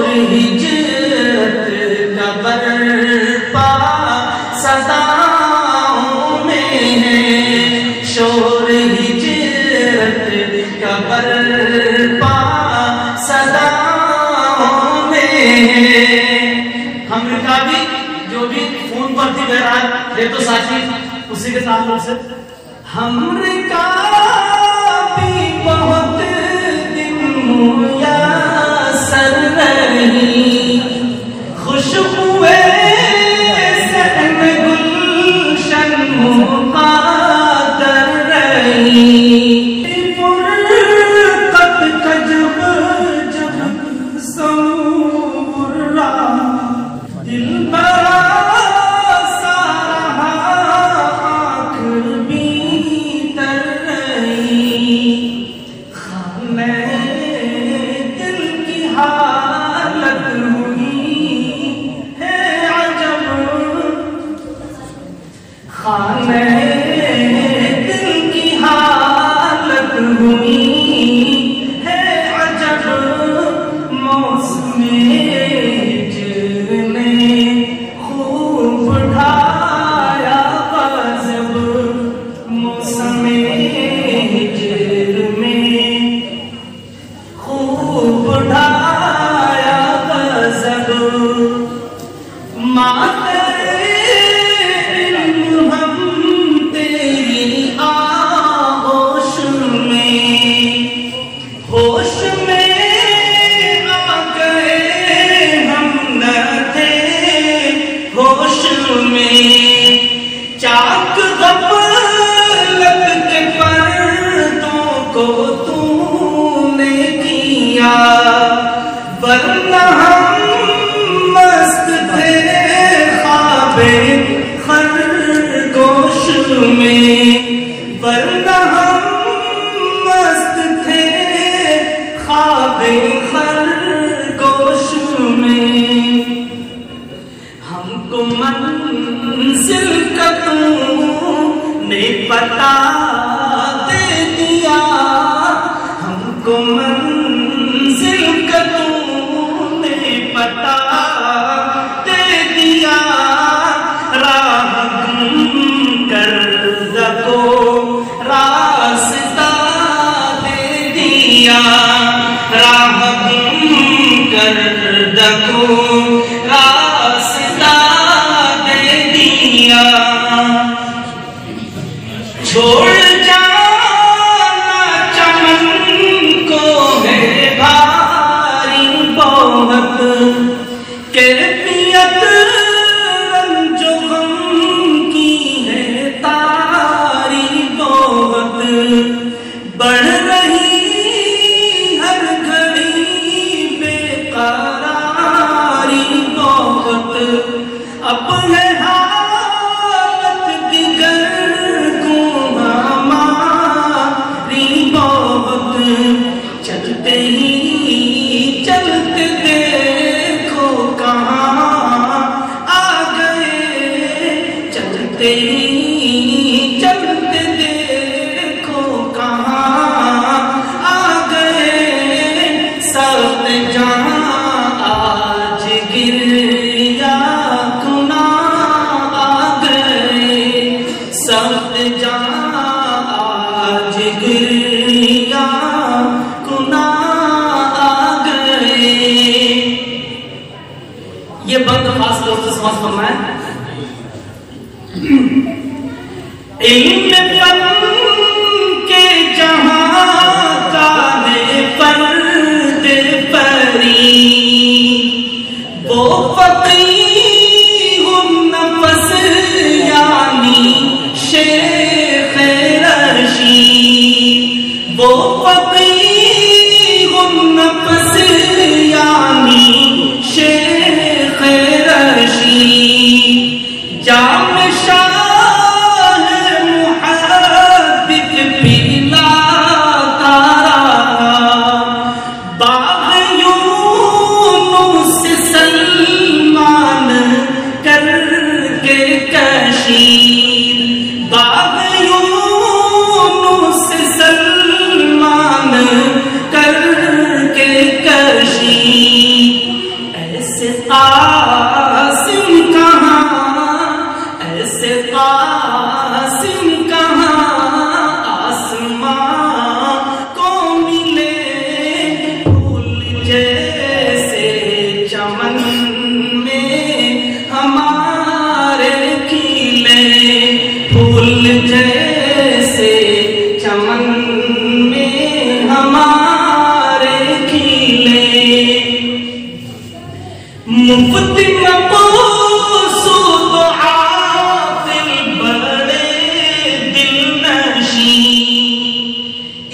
शोर हिजरत का बरपा सदाओं में है, शोर हिजरत का बरपा सदाओं में है। हमने कहा भी जो भी फोन पर थी बहरहाल ये तो साथी उसी के ताल्लुक से हमने कहा भी बहुत दिन मुयस्सर नहीं, खुशबुए सहन गुलशन मुक़द्दर रही, फुरक़त का जब समुर्रा दिल बड़ा वरना हम मस्त थे ख्वाबे खरगोश में, वरना हम मस्त थे ख्वाबे खरगोश में। हमको मंजिल का तूने पता दे दिया, हमको मंजिल का तूने पता दे दिया, राह गुम कर दको रास्ता दे दिया, राह गुम कर दको रास्ता दे दिया। छोड़ जाना चमन को है भारी बहुत, कैफियत रंजो गम की है तारी बहुत, बढ़ रही हर घड़ी बेकरारी बहुत, अब है हालत दिगर को हमारी बहुत, चलते ही चलते देखो कहाँ आ गए, चलते ही चलते देखो कहाँ आ गए, सख्त जहाँ आज गिरिया खुना आ गए, सख्त जहाँ आज गिरिया खुना आ गए। ये बंद खास तौर से समझ करना है। इल्म फन के जहां काले पर्दे परी, वो फकीह नफस यानी शेख रशीद, वो फकीह नफस यानी शेख रशीद, जाम शाह मुहद्दिस पिला तारा, बाग यूनुस सलमान मुफ्ती मबूसू तो हाफिल बड़े दिल नशी,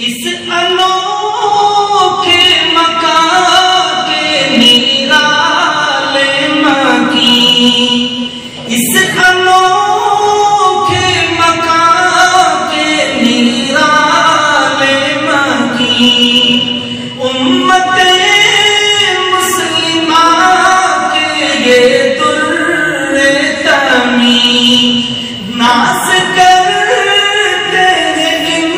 इस अनोखे मकान के निराले मकी, इस अनोखे मकान के निराले मकी, उम्मते मुस्लिमा के ये दुर्रे तमी, नास करते हैं इन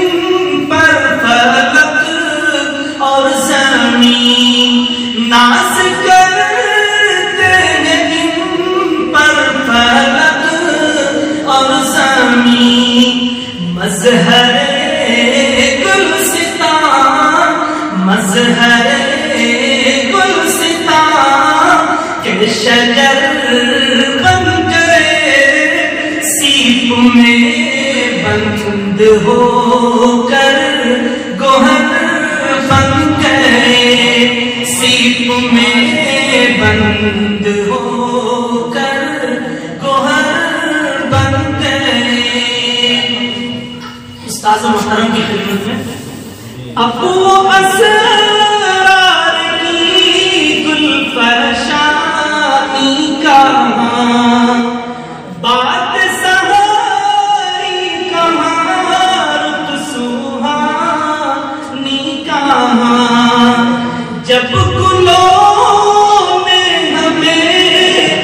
पर फलक और ज़मीन, नास करते हैं इन पर फलक और ज़मीन। मज़हरे गुलसितां, मज़हरे गुलसितां के शजर बन गए, सीप में बंद होकर गोहर बन गए, सीप में बंद होकर गोहर बन गए। उस्ताद मुहतरम की खिदमत में अबू असरार की गुलफरशानी कहाँ, बात सहारी कहाँ, रुत सुहानी कहाँ, जब गुलों ने हमें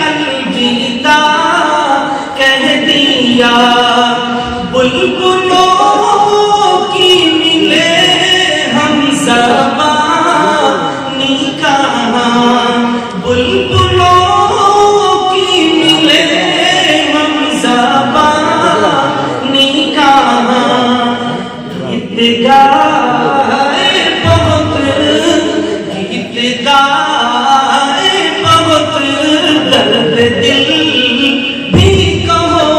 अलविदा कह दिया, बुलबुलों की मिले हम ज़बानी कहाँ, बुलबुलों की मिले हम ज़बानी कहाँ, गीत गाए बहुत, गीत गाए बहुत, दर्द दिल भी कहो,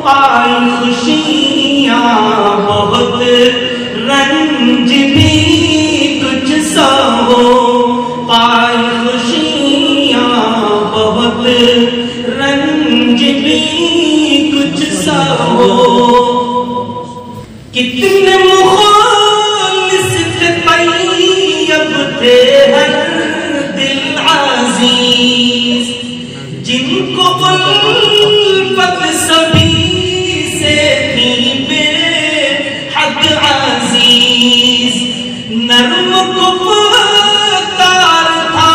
पाई खुशियाँ बहुत, रंज भी कुछ सहो, पाई खुशियाँ बहुत, रंज भी कुछ सहो। कितने मुखालिस थे तैयब थे हर दिल अजीज, जिनको उल्फत सभी से थी बेहद अजीज, नर्म गुफ्तार था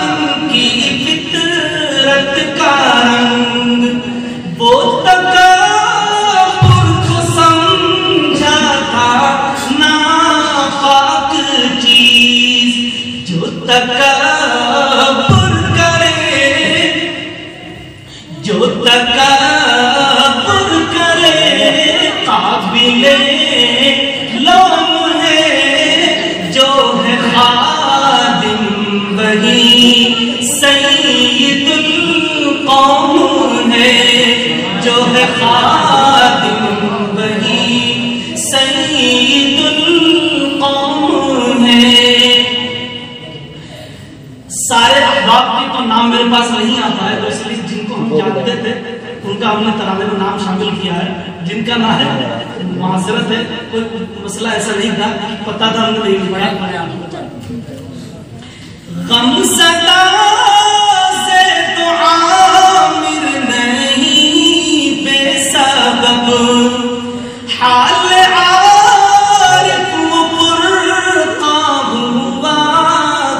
इनकी फितरत का रंग, वो तकब्बुर को समझा था नापाक चीज, जो तकब्बुर करे, जो तकब्बुर करे, काबिले लोम है, जो है खादिम वही सैयदुल कौम है, जो है खादिम वही सैयदुल कौम है। सारे अहबाब के तो नाम मेरे पास नहीं आता है, तो इसलिए जिनको हम जानते थे उनका हमने तराने में नाम शामिल किया है, जिनका ना है माजरत है, कोई मसला ऐसा नहीं था, पता था हमने नहीं पढ़ा। गम सदा से तो आमिर नहीं बेसबब, हाल आरिफ वो पुरता हुआ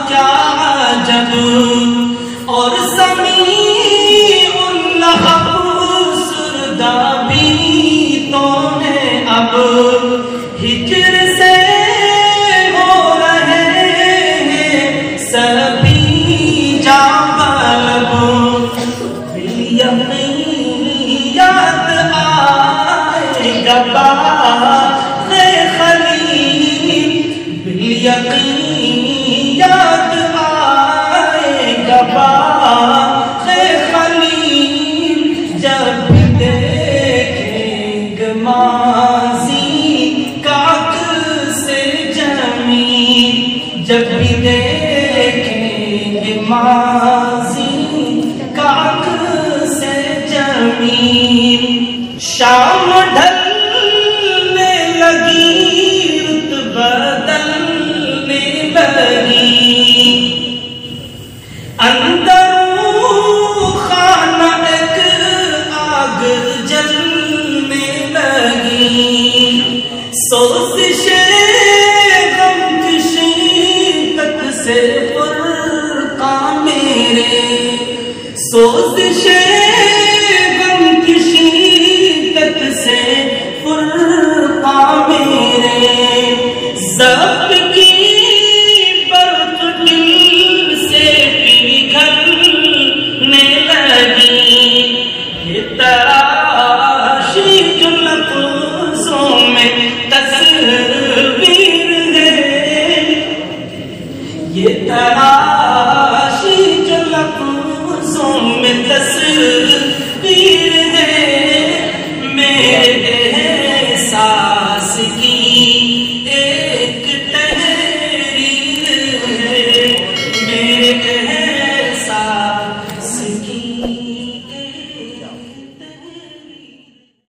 क्या अजब, और समीउल्लाह सुरदा भी तो है अब, हिज्र से हो रहे हैं सभी जाबलब, याद आएगा बाग़े खलील, बिलयकीन याद आएगा बाग़े खलील, जब देखेंगे माज़ी काक से जमीन, जब भी देखेंगे माज़ी ढलने लगी, रुत बदलने लगी, अंदरों खाना एक आग जलने लगी, सोचिशे गम की शिद्दत से फुरक़ान मेरे, सोचिशे